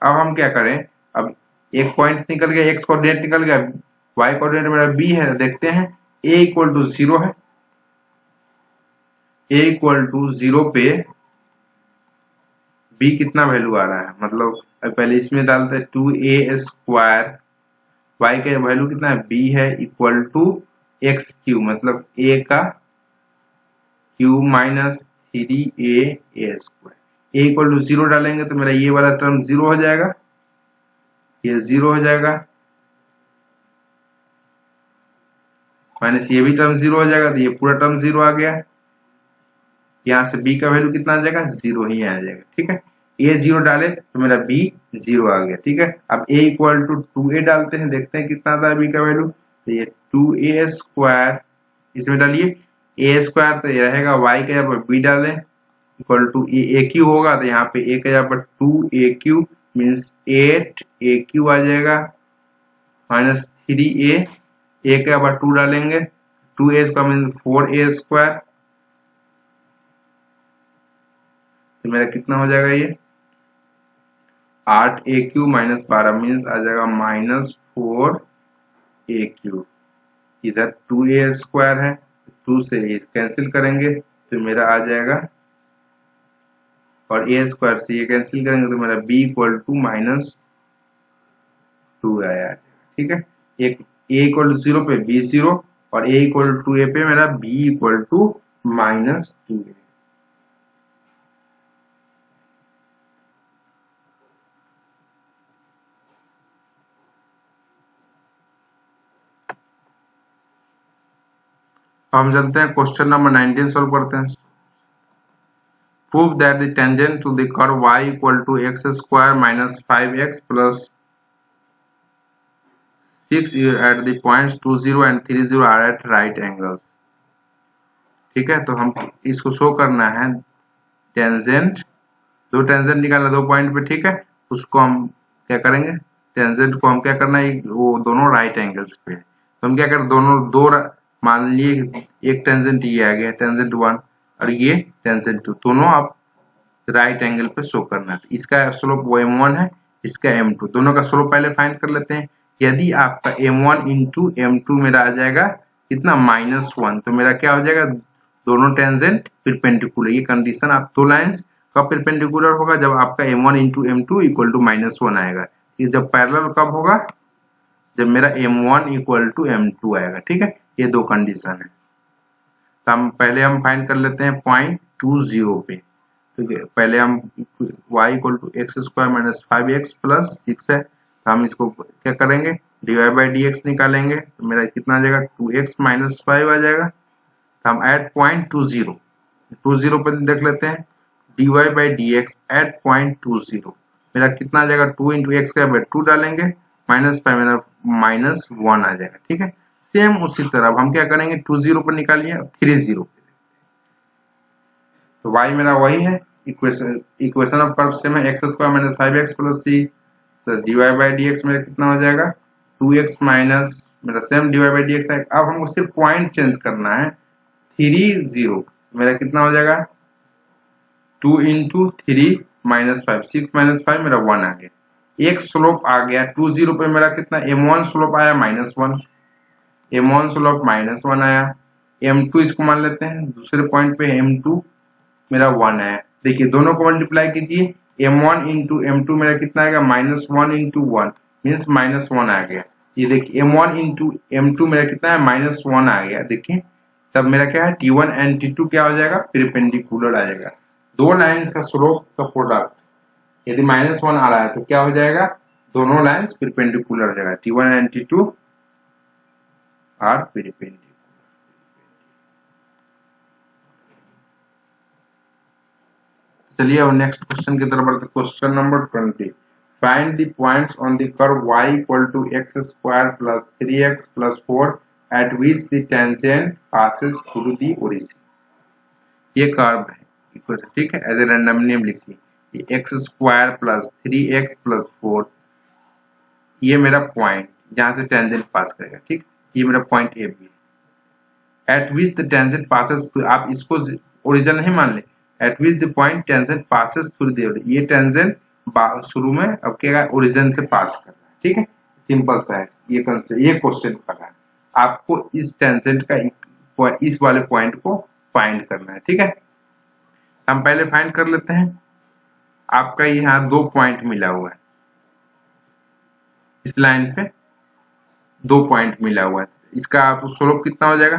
अब हम क्या करें, अब एक पॉइंट निकल गया, x कोऑर्डिनेट निकल गया, y कोऑर्डिनेट मेरा b है, देखते हैं a इक्वल टू 0 है, a इक्वल टू 0 पे b कितना वैल्यू आ रहा है, मतलब पहले इसमें डालते हैं 2a स्क्वायर, y का वैल्यू कितना है b है इक्वल टू x क्यू, मतलब a का q minus 3a square, a equal to 0 डालेंगे तो मेरा ये वाला टर्म 0 हो जाएगा, ये 0 हो जाएगा, माइनस ये भी टर्म 0 हो जाएगा, तो ये पूरा टर्म 0 आ गया। यहाँ से b का वैल्यू कितना आ जाएगा, 0 ही आ जाएगा। ठीक है, a 0 डाले तो मेरा b 0 आ गया। ठीक है, अब a इक्वल टू 2a डालते हैं, देखते हैं कितना आता है b का वैल्यू, तो ये 2a स्क्वायर, इसमें डालिए a स्क्वायर, तो ये रहेगा y का जगह पर b डालें इक्वल टू a क्यू होगा, तो यहाँ पे a का जगह पर 2a Q means 8a Q आ जाएगा, माइनस 3a, a का जगह 2 डालेंगे, 2a square means 4a square, तो मेरा कितना हो जाएगा, ये 8a क्यू माइनस 12 मीन्स आ जाएगा माइनस 4a क्यू, इधर 2a स्क्वायर है, 2 से ये कैंसिल करेंगे तो मेरा आ जाएगा, और a स्क्वायर से ये कैंसिल करेंगे तो मेरा b इक्वल टू माइनस 2 आया। ठीक है, एक a इक्वल टू 0 पे b 0 और a इक्वल टू a पे मेरा b इक्वल टू माइनस 2 है। हम चलते हैं क्वेश्चन नंबर 19 सॉल्व करते हैं। Prove that the tangent to the curve y equal to x square minus 5x plus 6 at the points 20 and 30 are at right angles. ठीक है, तो हम इसको शो करना है टेंजेंट, दो टेंजेंट निकालना दो पॉइंट पे। ठीक है, उसको हम क्या करेंगे, टेंजेंट को हम क्या करना है, वो दोनों राइट एंगल्स पे, तो हम क्या करें, दोनों दो मान लिए एक टेंजेंट ये आ गया टेंजेंट 1 और ये टेंजेंट 2, दोनों आप राइट एंगल पे शो करना है। इसका स्लोप वो m1 है, इसका m2, दोनों का स्लोप पहले फाइंड कर लेते हैं। यदि आपका m1 इंटू m2 मेरा आ जाएगा कितना -1, तो मेरा क्या हो जाएगा, दोनों टेंजेंट परपेंडिकुलर, ये कंडीशन आप दो लाइंस कब परपेंडिकुलर होगा, जब आपका m1 into m2 equal to -1 आएगा। ये जब पैरेलल कब होगा, जब मेरा m1 इक्वल टू m2 आएगा। ठीक है, ये दो कंडीशन है, तो हम पहले हम फाइंड कर लेते हैं पॉइंट 20 पे। ठीक है, पहले हम y equal to x square minus 5x plus 6 है, तो हम इसको क्या करेंगे, dy बाई dx निकालेंगे, तो मेरा कितना आ जाएगा 2x माइनस 5 आ जाएगा। तो हम एट पॉइंट 20 पर देख लेते हैं, dy by dx at point 20 मेरा कितना आ जाएगा, 2 इंटू एक्स का 2 डालेंगे, माइनस 5 मेरा -1 आ जाएगा। ठीक है, सेम उसी तरह हम क्या करेंगे, 20 पर निकालिए 30, तो y मेरा वही है, इक्वेशन ऑफ कर्व सेम है, x square minus 5x plus c, तो dy बाई dx मेरा कितना हो जाएगा 2x माइनस मेरा सेम dy बाई dx है। अब हमको सिर्फ पॉइंट चेंज करना है, 30 मेरा कितना हो जाएगा 2 इंटू 3 माइनस 5, 6 माइनस 5 मेरा 1 आ गया। एक स्लोप आ गया 20 पे मेरा कितना m1 स्लोप आया -1, m1 स्लोप -1 आया, m2 इसको मान लेते हैं दूसरे पॉइंट पे, m2 मेरा 1 है। देखिए दोनों को मल्टीप्लाई कीजिए, m1 इंटू m2 मेरा कितना आएगा -1 इंटू 1 मीन्स -1 आ गया। ये देखिए m1 इंटू m2 मेरा कितना है -1 आ गया। देखिए तब मेरा क्या है t1 एंड t2 क्या हो जाएगा, परपेंडिकुलर आ जाएगा। दो लाइंस का स्लोप का प्रोडक्ट यदि -1 आ रहा है तो क्या हो जाएगा, दोनों लाइंस परपेंडिकुलर हो जाएगा, t1 and t2 are perpendicular. चलिए अब नेक्स्ट क्वेश्चन की तरफ बढ़ते, question number 20, find the points on the curve y equal to x square plus 3x plus 4 at which the tangent passes through the origin. ये कर्व है इक्वेशन, ठीक है, एज ए रैंडम नेम लिखिए, ये x square plus 3x plus 4 ये मेरा पॉइंट, जहां से टेंजेंट पास करेगा, ठीक। ये मेरा पॉइंट ए बी है। Eight which the tangent passes, आप इसको ओरिजिन नहीं मान ले, eight which the point tangent passes through the, ये टेंजेंट शुरू में अब क्या ओरिजिन से पास कर रहा है, ठीक है। सिंपल सा है ये कंसेप्ट, ये क्वेश्चन कर रहा है आपको इस टेंजेंट का इस वाले पॉइंट को फाइंड करना है, ठीक है। हम पहले फाइंड कर लेते हैं। आपका यहाँ 2 पॉइंट मिला हुआ है, इस लाइन पे 2 पॉइंट मिला हुआ है, इसका आप स्लोप कितना हो जाएगा,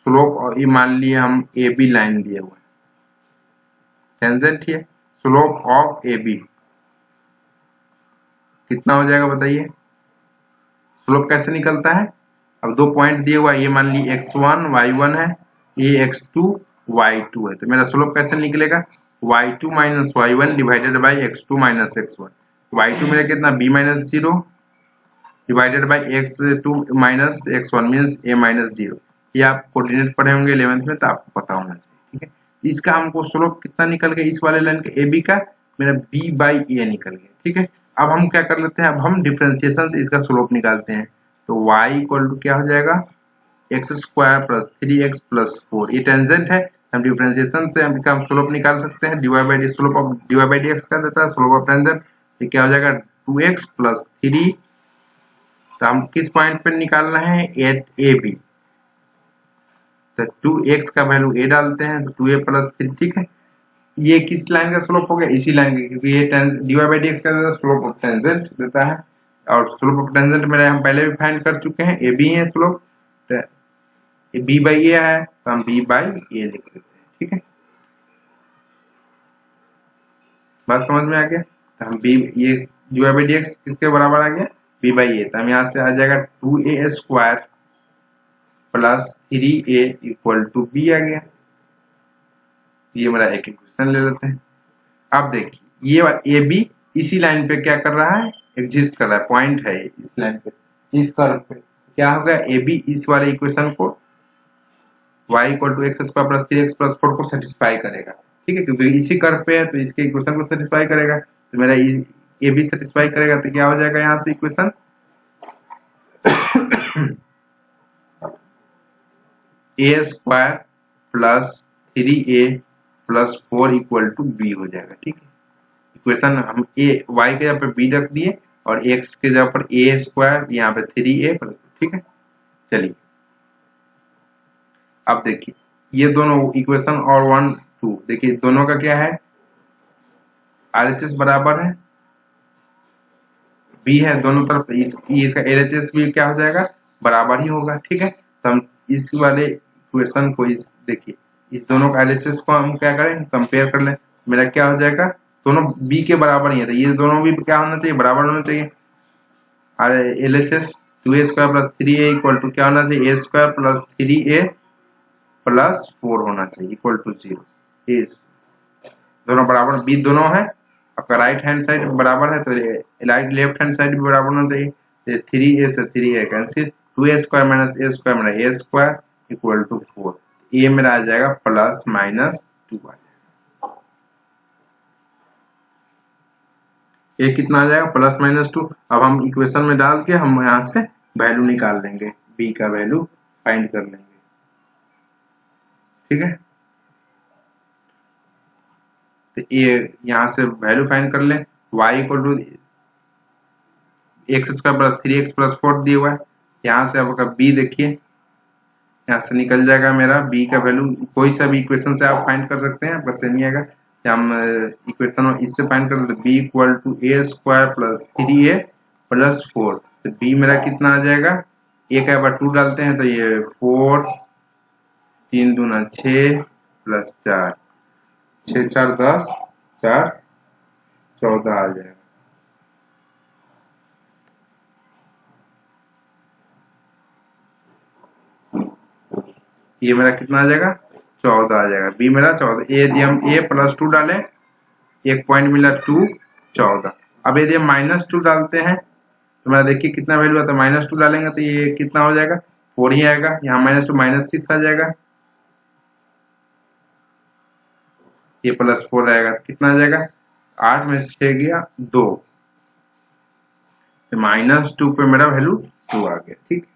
स्लोप, और ये मान लिए हम ए बी लाइन दिए हुए टेंजेंट है, स्लोप ऑफ ए बी कितना हो जाएगा बताइए। स्लोप कैसे निकलता है, अब 2 पॉइंट दिए हुआ, ये मान ली x1 y1 है, ये x2 y2 है, तो मेरा स्लोप कैसे निकलेगा, y2 minus y1 divided by x2 minus x1। y2 मेरा कितना b minus 0 divided by x2 minus x1 means a minus 0। ये आप कोऑर्डिनेट पढ़े होंगे 11th में, तो आपको पता होना चाहिए, ठीक है। इसका हमको स्लोप कितना निकल गया, इस वाले लाइन के AB का मेरा b बाई a निकल गया, ठीक है। अब हम क्या कर लेते हैं, अब हम डिफरेंशिएशन से इसका स्लोप निकालते हैं, तो y इक्वल टू क्या हो जाएगा, x square plus 3x plus 4, ये टेंजेंट है, हम डिफरेंशिएशन से हम स्लोप निकाल सकते हैं, divide by slope of divide by dx कर देता है स्लोप ऑफ टेंजेंट, ये क्या हो जाएगा 2x प्लस 3, तो हम किस पॉइंट पे निकालना है, एट ए बी, तो 2x का वैल्यू a डालते हैं, तो 2a प्लस 3, ठीक है। ये किस लाइन का स्लोप हो गया, इसी लाइन का, क्योंकि ये डिवाइड बाई dx का देता है स्लोप ऑफ टेंजेंट देता है, और स्लोप ऑफ टेंजेंट मेरे हम पहले भी फाइंड कर चुके हैं, ए बी है स्लोप, बी बाई ए है, तो हम बी बाई ए लिख देते हैं, ठीक है। बात समझ में आ गया, तो हम बी, ये डिवाइड बाई dx किसके बराबर आ गया, बी बाई ए, तो हम यहाँ से आ जाएगा 2a square plus 3a equal to b आ गया। ये मेरा एक इक्वेशन ले लेते हैं। अब देखिए ये ए बी इसी लाइन पे क्या कर रहा है, एग्जिस्ट कर रहा है, पॉइंट है इस लाइन पे, इस कर्व पे क्या होगा, ए बी इस वाले इक्वेशन को y equal to x square plus 3x plus 4 को सेटिस्फाई करेगा, ठीक है, क्योंकि इसी कर्व पे है तो इसके इक्वेशन को सेटिस्फाई करेगा, तो मेरा ए बी सेटिस्फाई करेगा, तो क्या हो जाएगा यहाँ से equation a square plus 3a plus 4 equal to b हो जाएगा, ठीक है। इक्वेशन हम ए y के जगह पे b रख दिए और x के जगह पर a स्क्वायर, यहाँ पे 3a, ठीक है। चलिए अब देखिए ये दोनों इक्वेशन और 1 2, देखिए दोनों का क्या है, RHS बराबर है, b है दोनों तरफ, इसका LHS भी क्या हो जाएगा, बराबर ही होगा, ठीक है। तो हम इस वाले इक्वेशन को इस देखिए इस दोनों का LHS को हम क्या करें, कंपेयर कर लें, मेरा क्या हो जाएगा, दोनों b के बराबर ही है, तो ये दोनों भी क्या होना चाहिए, बराबर होना चाहिए। और LHS 2a square plus 3a equal to क्या होना चाहिए, a square plus 3a plus 4 होना चाहिए इक्वल टू 0। ये दोनों बराबर, b दोनों है, आपका राइट हैंड साइड बराबर है, तो राइट लेफ्ट हैंड साइड भी बराबर होना चाहिए, 3a से 3a cancel, 2a square minus a square मेरा a square equal to 4, a मेरा आ जाएगा प्लस माइनस 2 आ जाएगा, ये कितना आ जाएगा, प्लस माइनस 2। अब हम इक्वेशन में डाल के हम यहाँ से वैल्यू निकाल लेंगे, b का वैल्यू फाइंड कर लेंगे, ठीक है। तो ये यहाँ से वैल्यू फाइंड कर ले, y equal to x square plus 3x plus 4 दिया हुआ है, यहाँ से आपका b देखिए, यहाँ से निकल जाएगा मेरा b का वैल्यू, कोई सा भी इक्वेशन से आप फाइंड कर सकते हैं, बस सेम ही आएगा। हम इक्वेशन इससे फाइंड कर लेते, b equal to a square plus 3a plus 4, तो b मेरा कितना आ जाएगा, a का बार 2 डालते हैं, तो ये 4 3 दूना 6 प्लस 4 6 4 10 4 14 आ जाएगा। ये मेरा कितना आ जाएगा, 14 आ जाएगा, बी मेरा 14, यदि हम a प्लस 2 डालें, एक पॉइंट मिला 2 14। अब यदि हम माइनस 2 डालते हैं तो मेरा देखिए कितना वैल्यू आता है, माइनस 2 डालेंगे तो ये कितना हो जाएगा, 4 ही आएगा, यहाँ माइनस 2 माइनस 6 आ जाएगा, ये प्लस 4 आएगा, कितना आ जाएगा, 8 में से 6 गया 2, तो माइनस 2 पे मेरा वैल्यू तो आ गया, ठीक।